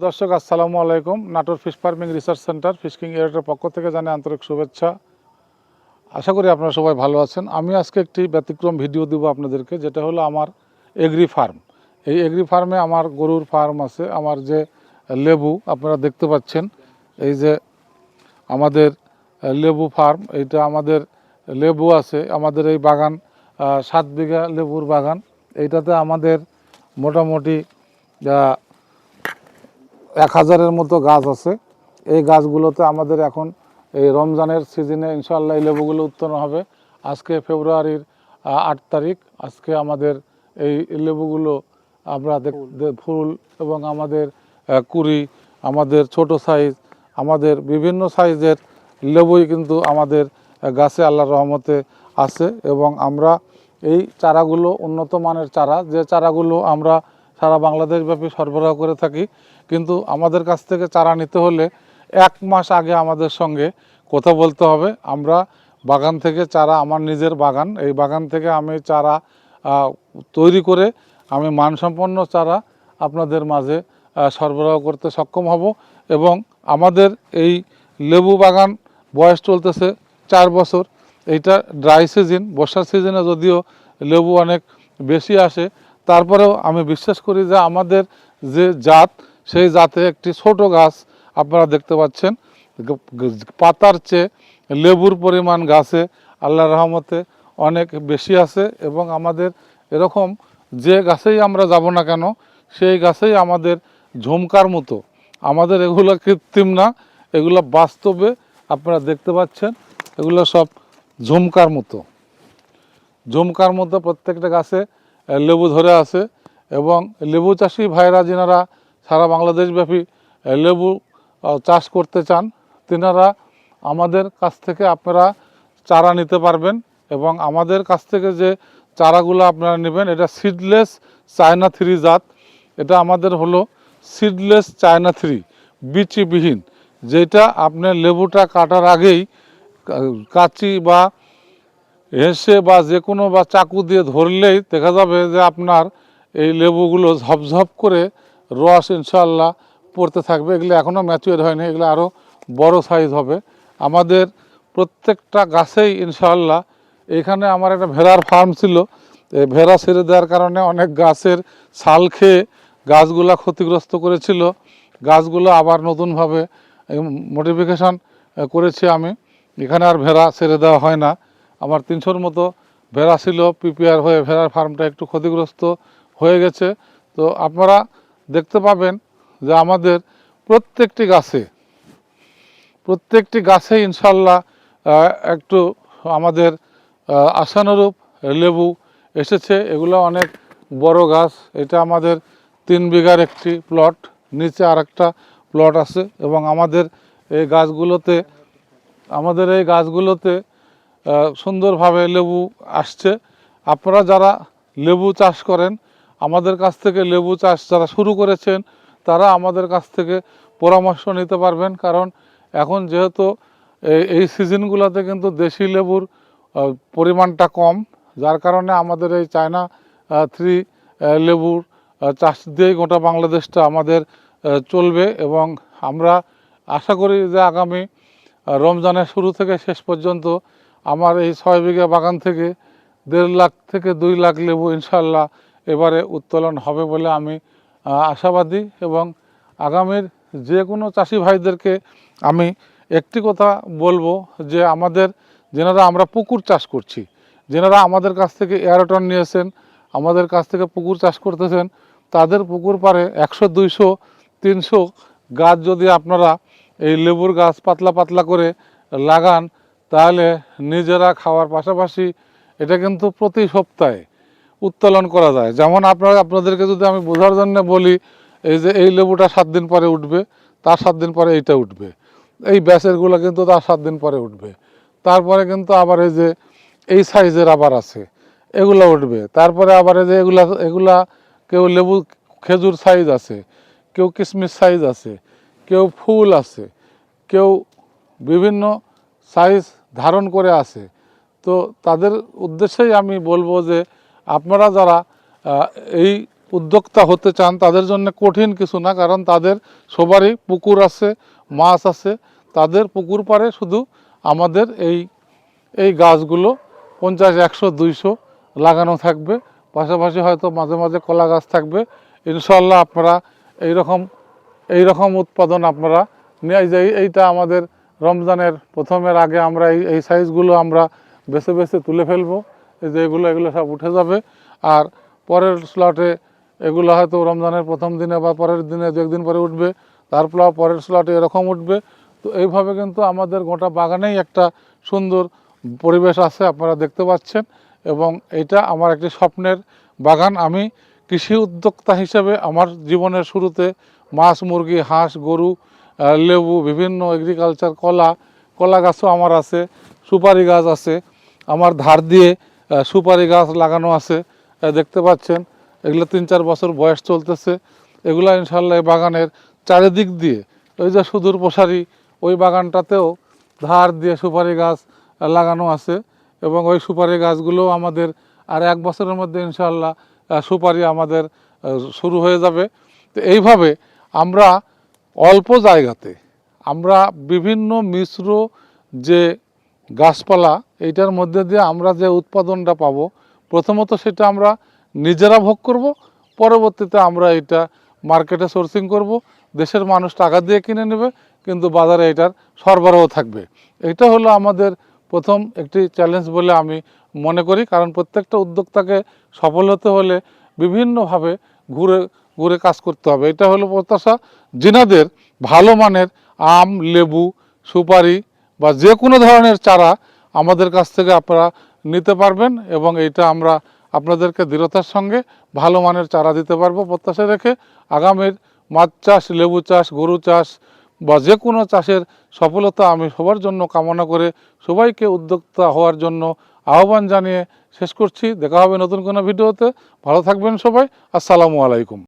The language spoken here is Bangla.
দর্শক আসসালামু আলাইকুম। Natore fish farming research centre ফিশকিং এরিয়ার পক্ষ থেকে জানাই আন্তরিক শুভেচ্ছা। আশা করি আপনারা সবাই ভালো আছেন। আমি আজকে একটি ব্যতিক্রম ভিডিও দেব আপনাদেরকে, যেটা হলো আমার এগ্রি ফার্ম। এই এগ্রি ফার্মে আমার গরুর ফার্ম আছে। আমার যে লেবু আপনারা দেখতে পাচ্ছেন, এই যে আমাদের লেবু ফার্ম, এইটা আমাদের লেবু আছে। আমাদের এই বাগান 7 বিঘা লেবুর বাগান। এইটাতে আমাদের মোটামুটি 1000-এর মতো গাছ আছে। এই গাছগুলোতে আমাদের এখন এই রমজানের সিজনে ইনশাআল্লাহ এই লেবুগুলো উৎপন্ন হবে। আজকে ফেব্রুয়ারির 8 তারিখ। আজকে আমাদের এই লেবুগুলো আমরা ফুল এবং আমাদের কুড়ি, আমাদের ছোট সাইজ, আমাদের বিভিন্ন সাইজের লেবুই কিন্তু আমাদের গাছে আল্লাহর রহমতে আছে। এবং আমরা এই চারাগুলো উন্নত মানের চারা, যে চারাগুলো আমরা সারা বাংলাদেশব্যাপী সরবরাহ করে থাকি। কিন্তু আমাদের কাছ থেকে চারা নিতে হলে 1 মাস আগে আমাদের সঙ্গে কথা বলতে হবে। আমরা বাগান থেকে চারা, আমার নিজের বাগান, এই বাগান থেকে আমি চারা তৈরি করে আমি মানসম্পন্ন চারা আপনাদের মাঝে সরবরাহ করতে সক্ষম হব। এবং আমাদের এই লেবু বাগান বয়স চলতেছে 4 বছর। এইটা ড্রাই সিজন, বর্ষার সিজনে যদিও লেবু অনেক বেশি আসে, তারপরেও আমি বিশ্বাস করি যে আমাদের যে জাত, সেই জাতে একটি ছোট গাছ আপনারা দেখতে পাচ্ছেন। পাতার চেয়ে লেবুর পরিমাণ গাছে আল্লাহর রহমতে অনেক বেশি আছে। এবং আমাদের এরকম যে গাছেই আমরা যাব না কেন, সেই গাছেই আমাদের ঝুমকার মতো। আমাদের এগুলো কৃত্রিম না, এগুলো বাস্তবে আপনারা দেখতে পাচ্ছেন। এগুলো সব ঝুমকার মতো, ঝুমকার মতো প্রত্যেকটা গাছে লেবু ধরে আছে। এবং লেবু চাষি ভাইরা যিনারা সারা বাংলাদেশব্যাপী লেবু চাষ করতে চান, তিনারা আমাদের কাছ থেকে আপনারা চারা নিতে পারবেন। এবং আমাদের কাছ থেকে যে চারাগুলো আপনারা নেবেন, এটা সিডলেস চায়না 3 জাত। এটা আমাদের হলো সিডলেস চায়না 3, বিচিবিহীন, যেটা আপনার লেবুটা কাটার আগেই কাঁচি বা হেসে বা যে কোনো বা চাকু দিয়ে ধরলেই দেখা যাবে যে আপনার এই লেবুগুলো ঝপঝপ করে রস ইনশাআল্লাহ পড়তে থাকবে। এগুলো এখনও ম্যাচিওর হয়নি, এগুলো আরও বড় সাইজ হবে। আমাদের প্রত্যেকটা গাছেই ইনশাআল্লাহ, এখানে আমার একটা ভেড়ার ফার্ম ছিল, এই ভেড়া ছেড়ে দেওয়ার কারণে অনেক গাছের ছাল খেয়ে গাছগুলা ক্ষতিগ্রস্ত করেছিল। গাছগুলো আবার নতুনভাবে মডিফিকেশান করেছি আমি। এখানে আর ভেড়া ছেড়ে দেওয়া হয় না। আমার 300-র মতো ভেড়া ছিল, পিপিআর হয়ে ভেড়ার ফার্মটা একটু ক্ষতিগ্রস্ত হয়ে গেছে। তো আপনারা দেখতে পাবেন যে আমাদের প্রত্যেকটি গাছে ইনশাল্লাহ একটু আমাদের আশানুরূপ লেবু এসেছে। এগুলো অনেক বড় গাছ। এটা আমাদের 3 বিঘার একটি প্লট, নিচে আর একটা প্লট আছে। এবং আমাদের এই গাছগুলোতে সুন্দরভাবে লেবু আসছে। আপনারা যারা লেবু চাষ করেন, আমাদের কাছ থেকে লেবু চাষ যারা শুরু করেছেন, তারা আমাদের কাছ থেকে পরামর্শ নিতে পারবেন। কারণ এখন যেহেতু এই সিজনগুলোতে কিন্তু দেশি লেবুর পরিমাণটা কম, যার কারণে আমাদের এই চায়না 3 লেবুর চাষ দিয়েই গোটা বাংলাদেশটা আমাদের চলবে। এবং আমরা আশা করি যে আগামী রমজানের শুরু থেকে শেষ পর্যন্ত আমার এই 6 বিঘা বাগান থেকে 1.5 লাখ থেকে 2 লাখ লেবু ইনশাল্লাহ এবারে উত্তোলন হবে বলে আমি আশাবাদী। এবং আগামীর যে কোনো চাষি ভাইদেরকে আমি একটি কথা বলবো, যে যেনারা আমরা পুকুর চাষ করছি, যেনারা আমাদের কাছ থেকে এয়ারটন নিয়েছেন, আমাদের কাছ থেকে পুকুর চাষ করতেছেন, তাদের পুকুর পাড়ে 100, 200, 300 গাছ যদি আপনারা এই লেবুর গাছ পাতলা পাতলা করে লাগান, তাহলে নিজেরা খাওয়ার পাশাপাশি এটা কিন্তু প্রতি সপ্তাহে উত্তোলন করা যায়। যেমন আপনাদেরকে যদি আমি বোঝার জন্য বলি, এই যে এই লেবুটা 7 দিন পরে উঠবে, তার 7 দিন পরে এইটা উঠবে, এই ব্যাচেরগুলো কিন্তু তার 7 দিন পরে উঠবে, তারপরে কিন্তু আবার এই যে এই সাইজের আবার আছে, এগুলো উঠবে। তারপরে আবার এই যে এগুলা কেউ লেবু খেজুর সাইজ আছে, কেউ কিশমিশ সাইজ আছে, কেউ ফুল আছে, কেউ বিভিন্ন সাইজ ধারণ করে আছে। তো তাদের উদ্দেশ্যেই আমি বলবো যে আপনারা যারা এই উদ্যোক্তা হতে চান তাদের জন্য কঠিন কিছু না, কারণ তাদের সবারই পুকুর আছে, মাছ আছে, তাদের পুকুর পাড়ে শুধু আমাদের এই গাছগুলো 50, 100, 200 লাগানো থাকবে। পাশাপাশি হয়তো মাঝে মাঝে কলা গাছ থাকবে। ইনশাল্লাহ আপনারা এইরকম উৎপাদন আপনারা নিয়ে যাই। এইটা আমাদের রমজানের প্রথমের আগে আমরা এই সাইজগুলো আমরা বেছে বেছে তুলে ফেলবো। এই যে এগুলো সব উঠে যাবে। আর পরের স্লটে এগুলো হয়তো রমজানের প্রথম দিনে বা পরের দিনে 2 একদিন পরে উঠবে, তারপর পরের স্লটে এরকম উঠবে। তো এইভাবে কিন্তু আমাদের গোটা বাগানেই একটা সুন্দর পরিবেশ আছে, আপনারা দেখতে পাচ্ছেন। এবং এটা আমার একটি স্বপ্নের বাগান। আমি কৃষি উদ্যোক্তা হিসেবে আমার জীবনের শুরুতে মাছ, মুরগি, হাঁস, গরু, লেবু, বিভিন্ন এগ্রিকালচার, কলা গাছও আমার আছে, সুপারি গাছ আছে, আমার ধার দিয়ে সুপারি গাছ লাগানো আছে, দেখতে পাচ্ছেন। এগুলো 3-4 বছর বয়স চলতেছে। এগুলো ইনশাল্লাহ এই বাগানের চারিদিক দিয়ে, ওই যে সুদূর প্রসারী ওই বাগানটাতেও ধার দিয়ে সুপারি গাছ লাগানো আছে। এবং ওই সুপারি গাছগুলো আমাদের আর 1 বছরের মধ্যে ইনশাল্লাহ সুপারি আমাদের শুরু হয়ে যাবে। তো এইভাবে আমরা অল্প জায়গাতে আমরা বিভিন্ন মিশ্র যে গাছপালা, এইটার মধ্যে দিয়ে আমরা যে উৎপাদনটা পাবো, প্রথমত সেটা আমরা নিজেরা ভোগ করব, পরবর্তীতে আমরা এটা মার্কেটে সোর্সিং করব, দেশের মানুষ টাকা দিয়ে কিনে নেবে, কিন্তু বাজারে এটার সরবরাহ থাকবে। এটা হলো আমাদের প্রথম একটি চ্যালেঞ্জ বলে আমি মনে করি। কারণ প্রত্যেকটা উদ্যোক্তাকে সফল হতে হলে বিভিন্নভাবে ঘুরে ঘুরে কাজ করতে হবে। এটা হলো প্রত্যাশা। যিনাদের ভালো মানের আম, লেবু, সুপারি বা যে কোনো ধরনের চারা আমাদের কাছ থেকে আপনারা নিতে পারবেন, এবং এইটা আমরা আপনাদেরকে দৃঢ়তার সঙ্গে ভালো মানের চারা দিতে পারবো প্রত্যাশা রেখে। আগামীর মাছ চাষ, লেবু চাষ, গরু চাষ বা যে কোনো চাষের সফলতা আমি সবার জন্য কামনা করে সবাইকে উদ্যোক্তা হওয়ার জন্য আহ্বান জানিয়ে শেষ করছি। দেখা হবে নতুন কোনো ভিডিওতে। ভালো থাকবেন সবাই। আসসালামু আলাইকুম।